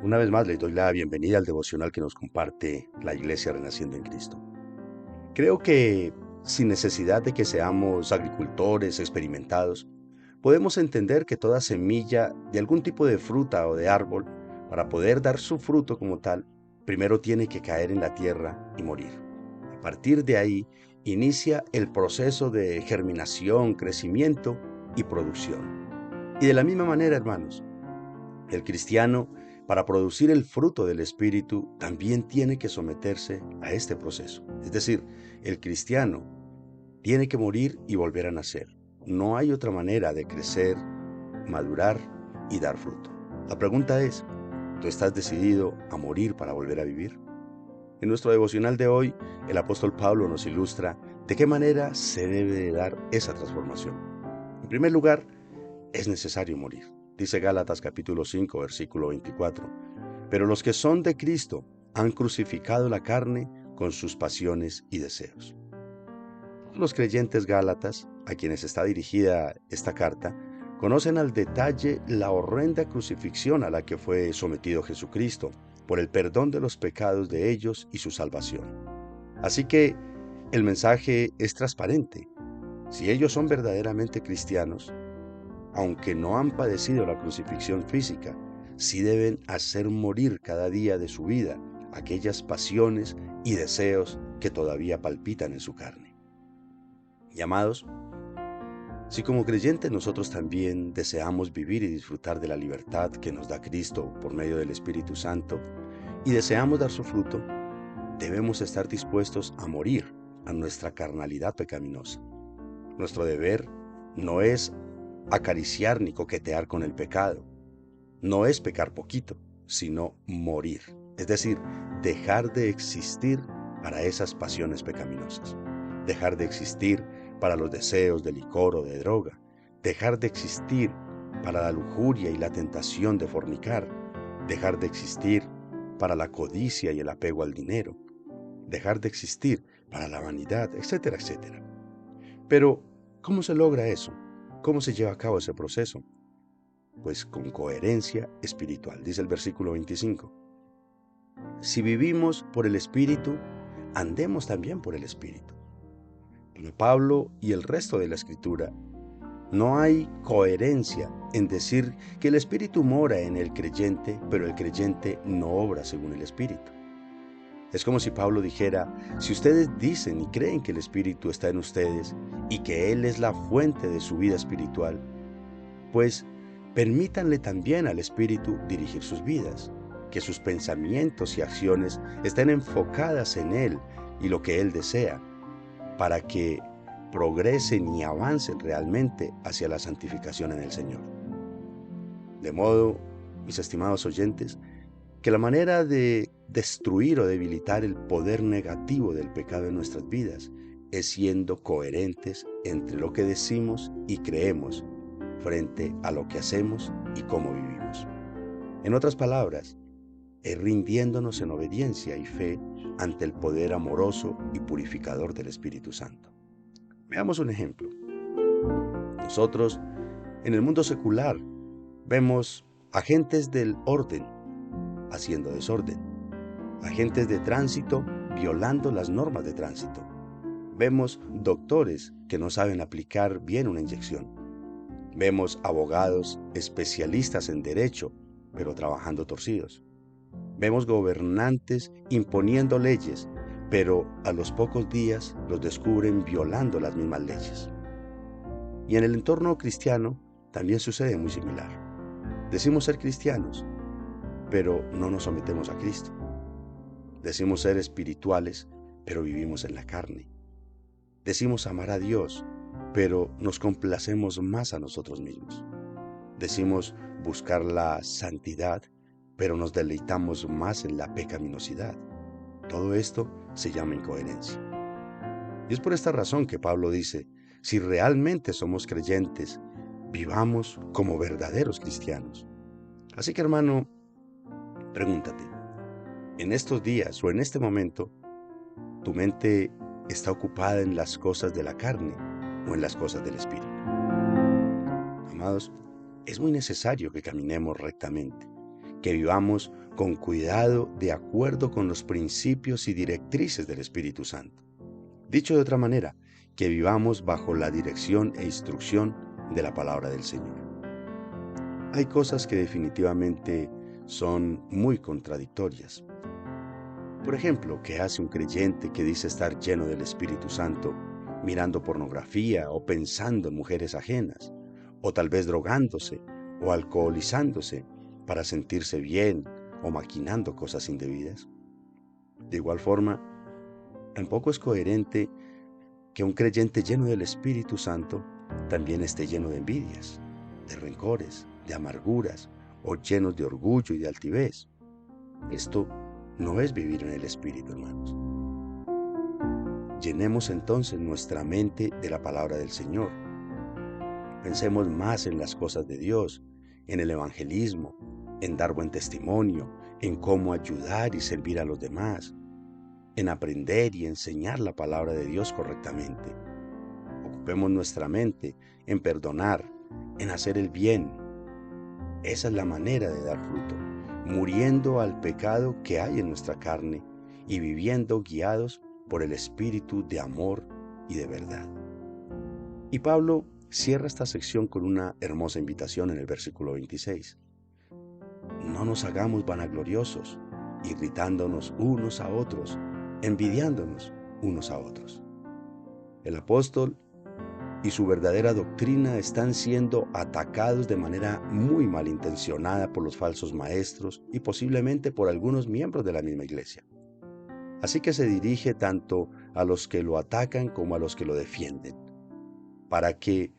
Una vez más les doy la bienvenida al devocional que nos comparte la Iglesia Renaciendo en Cristo. Creo que sin necesidad de que seamos agricultores experimentados, podemos entender que toda semilla de algún tipo de fruta o de árbol, para poder dar su fruto como tal, primero tiene que caer en la tierra y morir. A partir de ahí inicia el proceso de germinación, crecimiento y producción. Y de la misma manera, hermanos, el cristiano, para producir el fruto del Espíritu, también tiene que someterse a este proceso. Es decir, el cristiano tiene que morir y volver a nacer. No hay otra manera de crecer, madurar y dar fruto. La pregunta es, ¿tú estás decidido a morir para volver a vivir? En nuestro devocional de hoy, el apóstol Pablo nos ilustra de qué manera se debe de dar esa transformación. En primer lugar, es necesario morir. Dice Gálatas capítulo 5, versículo 24. Pero los que son de Cristo han crucificado la carne con sus pasiones y deseos. Los creyentes gálatas, a quienes está dirigida esta carta, conocen al detalle la horrenda crucifixión a la que fue sometido Jesucristo por el perdón de los pecados de ellos y su salvación. Así que el mensaje es transparente. Si ellos son verdaderamente cristianos, aunque no han padecido la crucifixión física, sí deben hacer morir cada día de su vida aquellas pasiones y deseos que todavía palpitan en su carne. Y amados, si como creyentes nosotros también deseamos vivir y disfrutar de la libertad que nos da Cristo por medio del Espíritu Santo y deseamos dar su fruto, debemos estar dispuestos a morir a nuestra carnalidad pecaminosa. Nuestro deber no es acariciar ni coquetear con el pecado. No es pecar poquito, sino morir. Es decir, dejar de existir para esas pasiones pecaminosas. Dejar de existir para los deseos de licor o de droga. Dejar de existir para la lujuria y la tentación de fornicar. Dejar de existir para la codicia y el apego al dinero. Dejar de existir para la vanidad, etcétera, etcétera. Pero, ¿cómo se logra eso? ¿Cómo se lleva a cabo ese proceso? Pues con coherencia espiritual, dice el versículo 25. Si vivimos por el Espíritu, andemos también por el Espíritu. Para Pablo y el resto de la Escritura, no hay coherencia en decir que el Espíritu mora en el creyente, pero el creyente no obra según el Espíritu. Es como si Pablo dijera, si ustedes dicen y creen que el Espíritu está en ustedes y que Él es la fuente de su vida espiritual, pues permítanle también al Espíritu dirigir sus vidas, que sus pensamientos y acciones estén enfocadas en Él y lo que Él desea, para que progresen y avancen realmente hacia la santificación en el Señor. De modo, mis estimados oyentes, que la manera de destruir o debilitar el poder negativo del pecado en nuestras vidas es siendo coherentes entre lo que decimos y creemos frente a lo que hacemos y cómo vivimos. En otras palabras, es rindiéndonos en obediencia y fe ante el poder amoroso y purificador del Espíritu Santo. Veamos un ejemplo. Nosotros, en el mundo secular, vemos agentes del orden haciendo desorden, agentes de tránsito violando las normas de tránsito. Vemos doctores que no saben aplicar bien una inyección. Vemos abogados especialistas en derecho, pero trabajando torcidos. Vemos gobernantes imponiendo leyes, pero a los pocos días los descubren violando las mismas leyes. Y en el entorno cristiano también sucede muy similar. Decimos ser cristianos, pero no nos sometemos a Cristo. Decimos ser espirituales, pero vivimos en la carne. Decimos amar a Dios, pero nos complacemos más a nosotros mismos. Decimos buscar la santidad, pero nos deleitamos más en la pecaminosidad. Todo esto se llama incoherencia. Y es por esta razón que Pablo dice, si realmente somos creyentes, vivamos como verdaderos cristianos. Así que hermano, pregúntate, en estos días o en este momento, ¿tu mente está ocupada en las cosas de la carne o en las cosas del Espíritu? Amados, es muy necesario que caminemos rectamente, que vivamos con cuidado de acuerdo con los principios y directrices del Espíritu Santo. Dicho de otra manera, que vivamos bajo la dirección e instrucción de la palabra del Señor. Hay cosas que definitivamente son muy contradictorias. Por ejemplo, ¿qué hace un creyente que dice estar lleno del Espíritu Santo mirando pornografía o pensando en mujeres ajenas, o tal vez drogándose o alcoholizándose para sentirse bien o maquinando cosas indebidas? De igual forma, tampoco es coherente que un creyente lleno del Espíritu Santo también esté lleno de envidias, de rencores, de amarguras o llenos de orgullo y de altivez. Esto no es vivir en el Espíritu, hermanos. Llenemos entonces nuestra mente de la palabra del Señor. Pensemos más en las cosas de Dios, en el evangelismo, en dar buen testimonio, en cómo ayudar y servir a los demás, en aprender y enseñar la palabra de Dios correctamente. Ocupemos nuestra mente en perdonar, en hacer el bien. Esa es la manera de dar fruto, muriendo al pecado que hay en nuestra carne y viviendo guiados por el Espíritu de amor y de verdad. Y Pablo cierra esta sección con una hermosa invitación en el versículo 26. No nos hagamos vanagloriosos, irritándonos unos a otros, envidiándonos unos a otros. El apóstol y su verdadera doctrina están siendo atacados de manera muy malintencionada por los falsos maestros y posiblemente por algunos miembros de la misma iglesia. Así que se dirige tanto a los que lo atacan como a los que lo defienden, para que,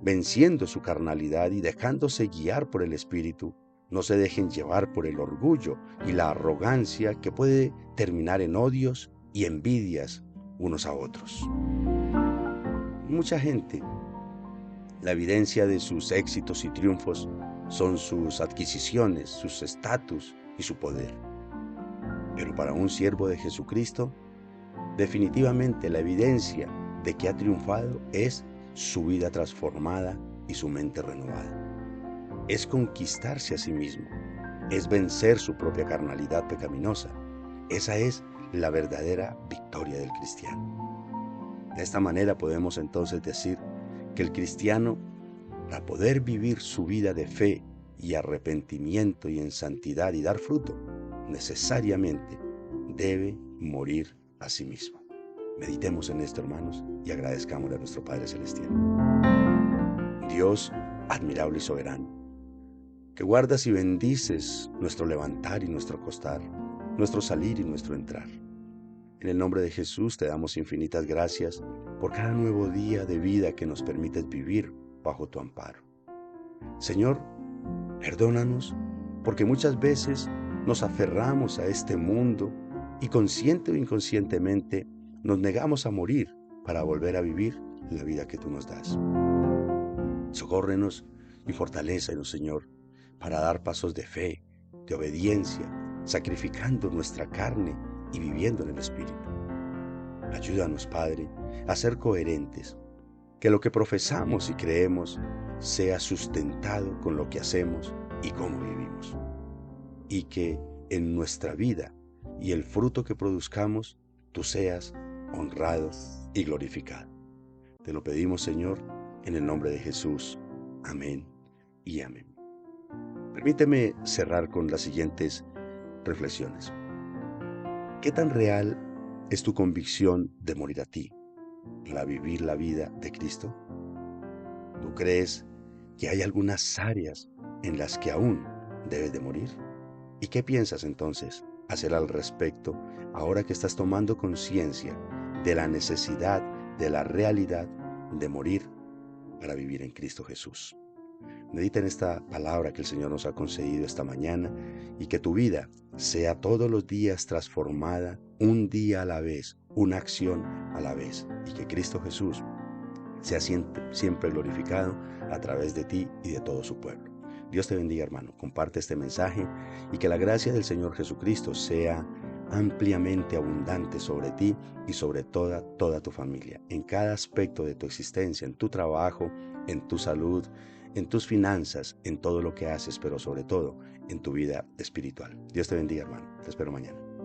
venciendo su carnalidad y dejándose guiar por el Espíritu, no se dejen llevar por el orgullo y la arrogancia que puede terminar en odios y envidias unos a otros. Mucha gente, la evidencia de sus éxitos y triunfos son sus adquisiciones, sus estatus y su poder. Pero para un siervo de Jesucristo, definitivamente la evidencia de que ha triunfado es su vida transformada y su mente renovada. Es conquistarse a sí mismo, es vencer su propia carnalidad pecaminosa. Esa es la verdadera victoria del cristiano. De esta manera podemos entonces decir que el cristiano, para poder vivir su vida de fe y arrepentimiento y en santidad y dar fruto, necesariamente debe morir a sí mismo. Meditemos en esto, hermanos, y agradezcámosle a nuestro Padre Celestial. Dios admirable y soberano, que guardas y bendices nuestro levantar y nuestro acostar, nuestro salir y nuestro entrar. En el nombre de Jesús te damos infinitas gracias por cada nuevo día de vida que nos permites vivir bajo tu amparo. Señor, perdónanos porque muchas veces nos aferramos a este mundo y consciente o inconscientemente nos negamos a morir para volver a vivir la vida que tú nos das. Socórrenos y fortalécenos, Señor, para dar pasos de fe, de obediencia, sacrificando nuestra carne y viviendo en el Espíritu. Ayúdanos, Padre, a ser coherentes, que lo que profesamos y creemos sea sustentado con lo que hacemos y cómo vivimos, y que en nuestra vida y el fruto que produzcamos, tú seas honrado y glorificado. Te lo pedimos, Señor, en el nombre de Jesús. Amén y amén. Permíteme cerrar con las siguientes reflexiones. ¿Qué tan real es tu convicción de morir a ti para vivir la vida de Cristo? ¿Tú crees que hay algunas áreas en las que aún debes de morir? ¿Y qué piensas entonces hacer al respecto ahora que estás tomando conciencia de la necesidad, de la realidad de morir para vivir en Cristo Jesús? Medita en esta palabra que el Señor nos ha concedido esta mañana y que tu vida sea todos los días transformada, un día a la vez, una acción a la vez, y que Cristo Jesús sea siempre glorificado a través de ti y de todo su pueblo. Dios te bendiga, hermano. Comparte este mensaje y que la gracia del Señor Jesucristo sea ampliamente abundante sobre ti y sobre toda tu familia, en cada aspecto de tu existencia, en tu trabajo, en tu salud, en tus finanzas, en todo lo que haces, pero sobre todo en tu vida espiritual. Dios te bendiga, hermano. Te espero mañana.